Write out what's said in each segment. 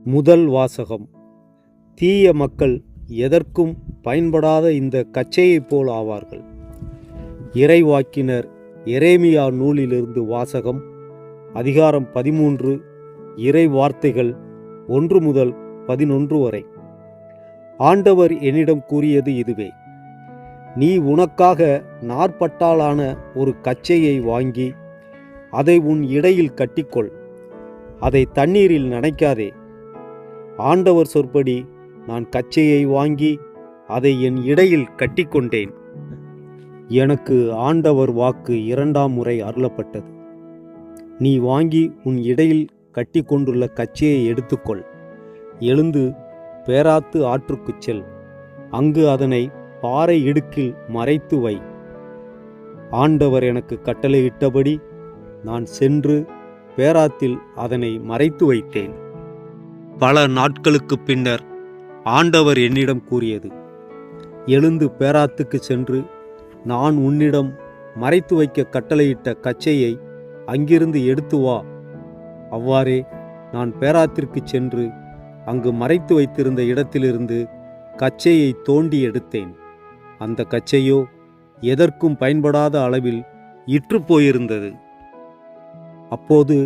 முதல் வாசகம். தீய மக்கள் எதற்கும் பயன்படாத இந்த கச்சையைப் போல் ஆவார்கள். இறைவாக்கினர் எரேமியா நூலிலிருந்து வாசகம். அதிகாரம் 13, இறை வார்த்தைகள் 1 முதல் 11 வரை. ஆண்டவர் என்னிடம் கூறியது இதுவே: நீ உனக்காக நாற்பட்டாலான ஒரு கச்சையை வாங்கி அதை உன் இடையில் கட்டிக்கொள். அதை தண்ணீரில் நனைக்காதே. ஆண்டவர் சொற்படி நான் கச்சையை வாங்கி அதை என் இடையில் கட்டிக்கொண்டேன். எனக்கு ஆண்டவர் வாக்கு 2ஆம் முறை அருளப்பட்டது. நீ வாங்கி உன் இடையில் கட்டி கொண்டுள்ள கச்சையை எடுத்துக்கொள். எழுந்து பேராத்து ஆற்றுக்குச் செல். அங்கு அதனை பாறை இடுக்கில் மறைத்து வை. ஆண்டவர் எனக்கு கட்டளையிட்டபடி நான் சென்று பேராத்தில் அதனை மறைத்து வைத்தேன். பல நாட்களுக்கு பின்னர் ஆண்டவர் என்னிடம் கூறியது: எழுந்து பேராத்துக்கு சென்று நான் உன்னிடம் மறைத்து வைக்க கட்டளையிட்ட கச்சையை அங்கிருந்து எடுத்து வா. அவ்வாறே நான் பேராத்திற்கு சென்று அங்கு மறைத்து வைத்திருந்த இடத்திலிருந்து கச்சையை தோண்டி எடுத்தேன். அந்த கச்சையோ எதற்கும் பயன்படாத அளவில் இற்று போயிருந்தது. அப்போது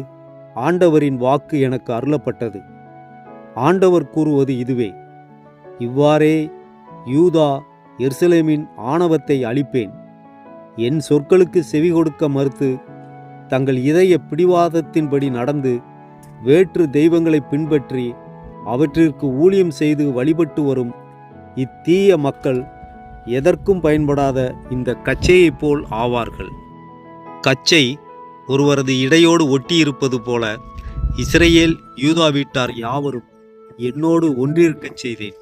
ஆண்டவரின் வாக்கு எனக்கு அருளப்பட்டது. ஆண்டவர் கூறுவது இதுவே: இவ்வாறே யூதா எருசலேமின் ஆணவத்தை அழிப்பேன். என் சொற்களுக்கு செவி கொடுக்க மறுத்து தங்கள் இதய பிடிவாதத்தின்படி நடந்து வேற்று தெய்வங்களை பின்பற்றி அவற்றிற்கு ஊழியம் செய்து வழிபட்டு வரும் இத்தீய மக்கள் எதற்கும் பயன்படாத இந்த கச்சையைப் போல் ஆவார்கள். கச்சை ஒருவரது இடையோடு ஒட்டியிருப்பது போல இஸ்ரேல் யூதா வீட்டார் யாவரும் என்னோடு ஒன்றிருக்கச் செய்தேன்.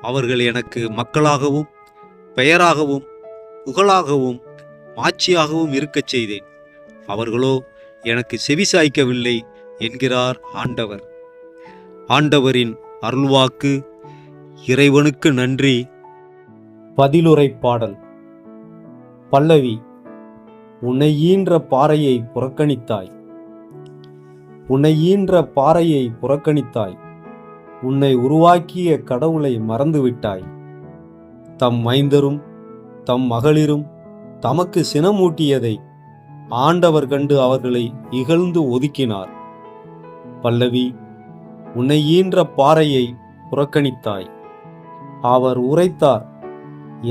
அவர்கள் எனக்கு மக்களாகவும் பெயராகவும் புகழாகவும் மாட்சியாகவும் இருக்கச் செய்தேன். அவர்களோ எனக்கு செவிசாய்க்கவில்லை என்கிறார் ஆண்டவர். ஆண்டவரின் அருள்வாக்கு. இறைவனுக்கு நன்றி. பதிலுரை பாடல். பல்லவி. உன்னை ஈன்ற பாறையை புறக்கணித்தாய். உன்னை ஈன்ற பாறையை புறக்கணித்தாய். உன்னை உருவாக்கிய கடவுளை மறந்துவிட்டாய். தம் மைந்தரும் தம் மகளிரும் தமக்கு சினமூட்டியதை ஆண்டவர் கண்டு அவர்களை இகழ்ந்து ஒதுக்கினார். பல்லவி. உன்னை ஈன்ற பாறையை புறக்கணித்தாய். அவர் உரைத்தார்: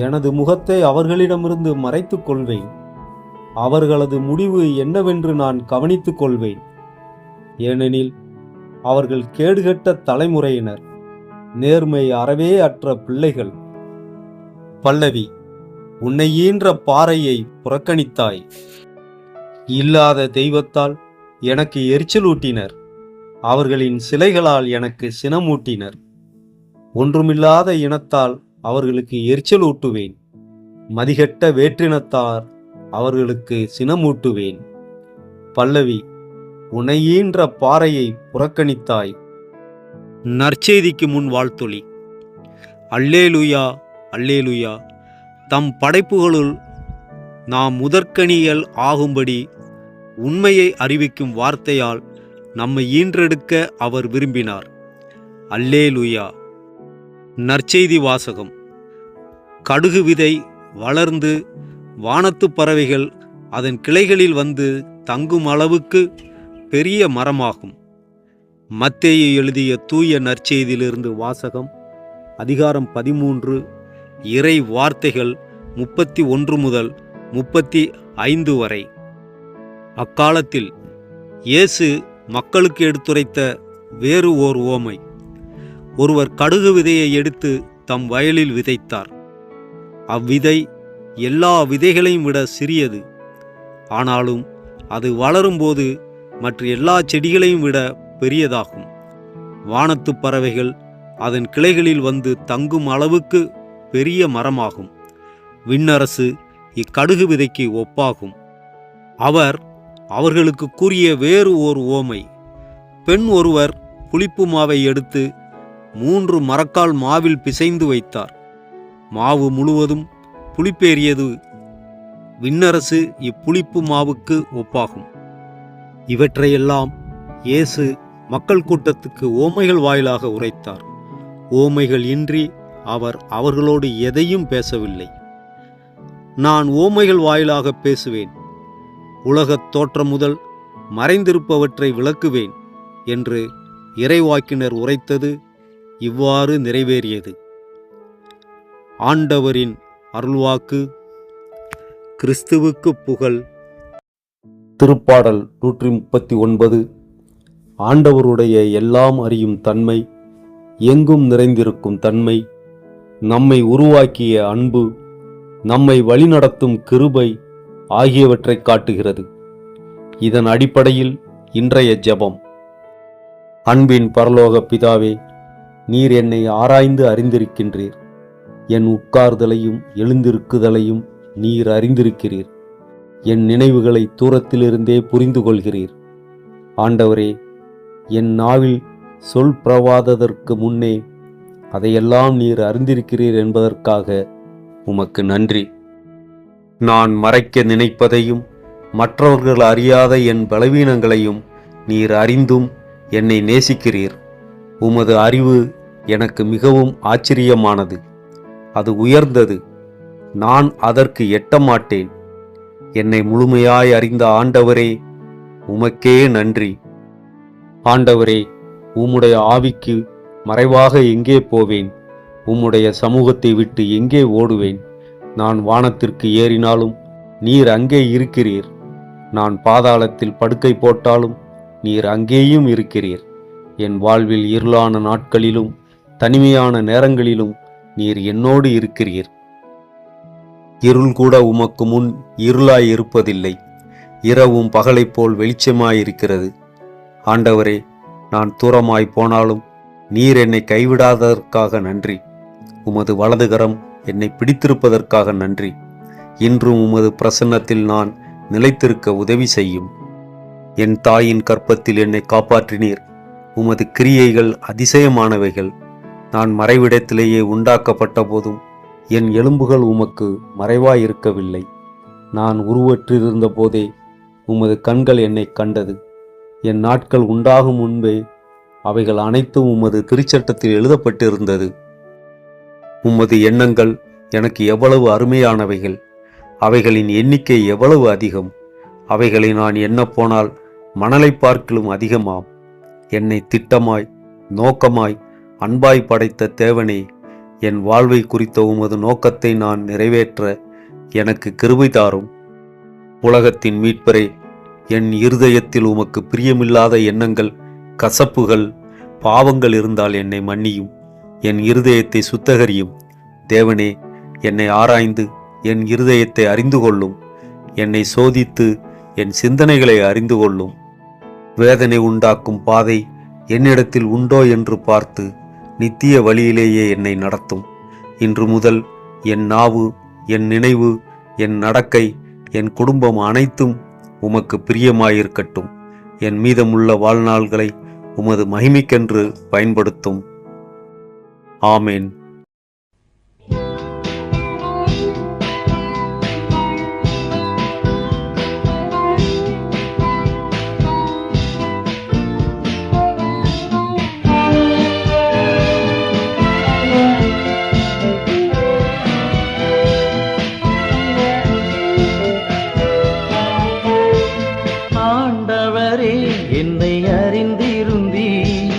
எனது முகத்தை அவர்களிடமிருந்து மறைத்துக் கொள்வேன். அவர்களது முடிவு என்னவென்று நான் கவனித்துக் கொள்வேன். ஏனெனில் அவர்கள் கேடுகெட்ட தலைமுறையினர், நேர்மை அறவே அற்ற பிள்ளைகள். பல்லவி. உன்னை ஈன்ற பாறையை புறக்கணித்தாய். இல்லாத தெய்வத்தால் எனக்கு எரிச்சலூட்டினர். அவர்களின் சிலைகளால் எனக்கு சினமூட்டினர். ஒன்றுமில்லாத இனத்தால் அவர்களுக்கு எரிச்சலூட்டுவேன். மதிகெட்ட வேற்றினத்தார் அவர்களுக்கு சினமூட்டுவேன். பல்லவி. உன்னை ஈன்ற பாறையை புறக்கணித்தாய். நற்செய்திக்கு முன் வாழ்த்தொலி. அல்லேலூயா, அல்லேலூயா. தம் படைப்புகளுள் நாம் முதற்கனிகள் ஆகும்படி உண்மையை அறிவிக்கும் வார்த்தையால் நம்மை ஈன்றெடுக்க அவர் விரும்பினார். அல்லேலூயா. நற்செய்தி வாசகம். கடுகு விதை வளர்ந்து வானத்து பறவைகள் அதன் கிளைகளில் வந்து தங்கும் அளவுக்கு பெரிய மரமாகும். மத்தேயு எழுதிய தூய நற்செய்தியிலிருந்து வாசகம். அதிகாரம் 13, இறை வார்த்தைகள் 31 முதல் 35 வரை. அக்காலத்தில் இயேசு மக்களுக்கு எடுத்துரைத்த வேறு ஓர் உவமை. ஒருவர் கடுகு விதையை எடுத்து தம் வயலில் விதைத்தார். அவ்விதை எல்லா விதைகளையும் விட சிறியது. ஆனாலும் அது வளரும்போது மற்ற எல்லா செடிகளையும் விட பெரியதாகும். வானத்து பறவைகள் அதன் கிளைகளில் வந்து தங்கும் அளவுக்கு பெரிய மரமாகும். விண்ணரசு இக்கடுகு விதைக்கு ஒப்பாகும். அவர் அவர்களுக்கு கூறிய வேறு ஓர் உவமை. பெண் ஒருவர் புளிப்பு மாவை எடுத்து 3 மரக்கால் மாவில் பிசைந்து வைத்தார். மாவு முழுவதும் புளிப்பேறியது. விண்ணரசு இப்புளிப்பு மாவுக்கு ஒப்பாகும். இவற்றையெல்லாம் இயேசு மக்கள் கூட்டத்துக்கு ஓமைகள் வாயிலாக உரைத்தார். ஓமைகள் இன்றி அவர் அவர்களோடு எதையும் பேசவில்லை. நான் ஓமைகள் வாயிலாக பேசுவேன், உலகத் தோற்றம் முதல் மறைந்திருப்பவற்றை விளக்குவேன் என்று இறைவாக்கினர் உரைத்தது இவ்வாறு நிறைவேறியது. ஆண்டவரின் அருள்வாக்கு. கிறிஸ்துவுக்கு புகழ். திருப்பாடல் 139. ஆண்டவருடைய எல்லாம் அறியும் தன்மை, எங்கும் நிறைந்திருக்கும் தன்மை, நம்மை உருவாக்கிய அன்பு, நம்மை வழிநடத்தும் கிருபை ஆகியவற்றை காட்டுகிறது. இதன் அடிப்படையில் இன்றைய ஜெபம். அன்பின் பரலோக பிதாவே, நீர் என்னை ஆராய்ந்து அறிந்திருக்கின்றீர். என் உட்கார்தலையும் எழுந்திருக்குதலையும் நீர் அறிந்திருக்கிறீர். என் நினைவுகளை தூரத்திலிருந்தே புரிந்து கொள்கிறீர். ஆண்டவரே, என் நாவில் சொல் பிரவாததற்கு முன்னே அதையெல்லாம் நீர் அறிந்திருக்கிறீர் என்பதற்காக உமக்கு நன்றி. நான் மறைக்க நினைப்பதையும் மற்றவர்கள் அறியாத என் பலவீனங்களையும் நீர் அறிந்தும் என்னை நேசிக்கிறீர். உமது அறிவு எனக்கு மிகவும் ஆச்சரியமானது. அது உயர்ந்தது. நான் அதற்கு எட்ட மாட்டேன். என்னை முழுமையாய் அறிந்த ஆண்டவரே, உமக்கே நன்றி. ஆண்டவரே, உம்முடைய ஆவிக்கு மறைவாக எங்கே போவேன்? உம்முடைய சமூகத்தை விட்டு எங்கே ஓடுவேன்? நான் வானத்திற்கு ஏறினாலும் நீர் அங்கே இருக்கிறீர். நான் பாதாளத்தில் படுக்கை போட்டாலும் நீர் அங்கேயும் இருக்கிறீர். என் வாழ்வில் இருளான நாட்களிலும் தனிமையான நேரங்களிலும் நீர் என்னோடு இருக்கிறீர். இருள் கூட உமக்கு முன் இருளாய் இருப்பதில்லை. இரவும் பகலைப் போல் வெளிச்சமாயிருக்கிறது. ஆண்டவரே, நான் தூரமாய் போனாலும் நீர் என்னை கைவிடாததற்காக நன்றி. உமது வலதுகரம் என்னை பிடித்திருப்பதற்காக நன்றி. இன்றும் உமது பிரசன்னத்தில் நான் நிலைத்திருக்க உதவி செய்யும். என் தாயின் கற்பத்தில் என்னை காப்பாற்றினீர். உமது கிரியைகள் அதிசயமானவைகள். நான் மறைவிடத்திலேயே உண்டாக்கப்பட்ட போதும் என் எலும்புகள் உமக்கு மறைவாயிருக்கவில்லை. நான் உருவற்றிருந்த போதே உமது கண்கள் என்னை கண்டது. என் நாட்கள் உண்டாகும் முன்பே அவைகள் அனைத்தும் உமது திருச்சட்டத்தில் எழுதப்பட்டிருந்தது. உமது எண்ணங்கள் எனக்கு எவ்வளவு அருமையானவைகள்! அவைகளின் எண்ணிக்கை எவ்வளவு அதிகம்! அவைகளை நான் எண்ணப்போனால் மணலை பார்க்கிலும் அதிகமாம். என்னை திட்டமாய் நோக்கமாய் அன்பாய் படைத்த தேவனே, என் வாழ்வை குறித்த உமது நோக்கத்தை நான் நிறைவேற்ற எனக்கு கிருபை தாரும். உலகத்தின் மீட்பரே, என் இருதயத்தில் உமக்கு பிரியமில்லாத எண்ணங்கள், கசப்புகள், பாவங்கள் இருந்தால் என்னை மன்னியும். என் இருதயத்தை சுத்தகரியும். தேவனே, என்னை ஆராய்ந்து என் இருதயத்தை அறிந்து கொள்ளும். என்னை சோதித்து என் சிந்தனைகளை அறிந்து கொள்ளும். வேதனை உண்டாக்கும் பாதை என்னிடத்தில் உண்டோ என்று பார்த்து நித்திய வழியிலேயே என்னை நடத்தும். இன்று முதல் என் நாவு, என் நினைவு, என் நடக்கை, என் குடும்பம் அனைத்தும் உமக்கு பிரியமாயிருக்கட்டும். என் மீதமுள்ள வாழ்நாள்களை உமது மகிமைக்கென்று பயன்படுத்தும். ஆமேன். என்னை அறிந்திருந்தீர்,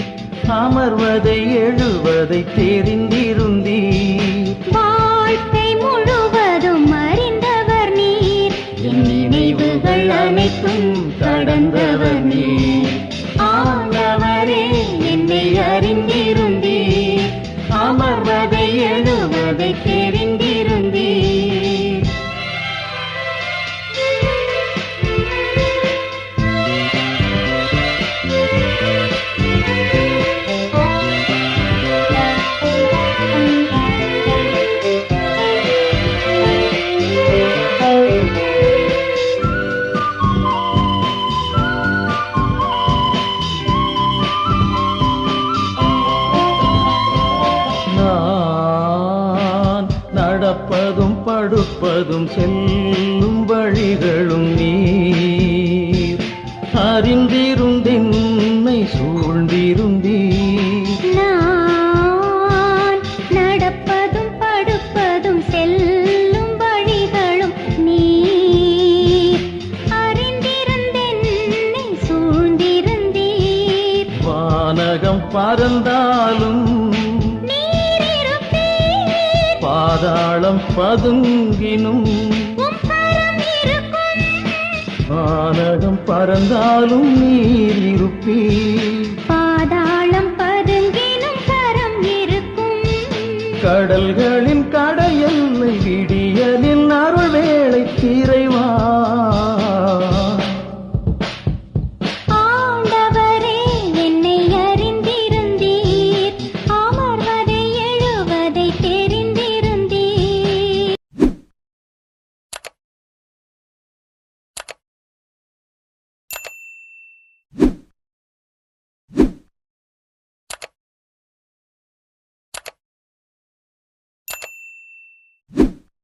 அமர்வதை எழுவதை தெரிந்திருந்தீர். வாழ்க்கை முழுவதும் அறிந்தவர் நீர், என் நினைவுகள் அனைத்தும் கடந்தவர் நீர். ஆண்டவரே, என்னை அறிந்திருந்தீர், அமர்வதை எழுவதை தெரிந்திருந்தீர். நடப்பதும் படுப்பதும் செல்லும் வழிகளும் நீர் அறிந்திருந்தென்னை சூழ்ந்திருந்தீர். நான் நடப்பதும் படுப்பதும் செல்லும் வழிகளும் நீர் அறிந்திருந்தென்னை சூழ்ந்திருந்தீர். வானகம் பறந்தாலும் நீர் இருப்பீர். பாதாளம் பதுங்கினும் உம் கரம் இருக்கும். வானகம் பறந்தாலும் நீர் இருப்பீர். பாதாளம் பதுங்கினும் கரம் இருக்கும். கடல்களில்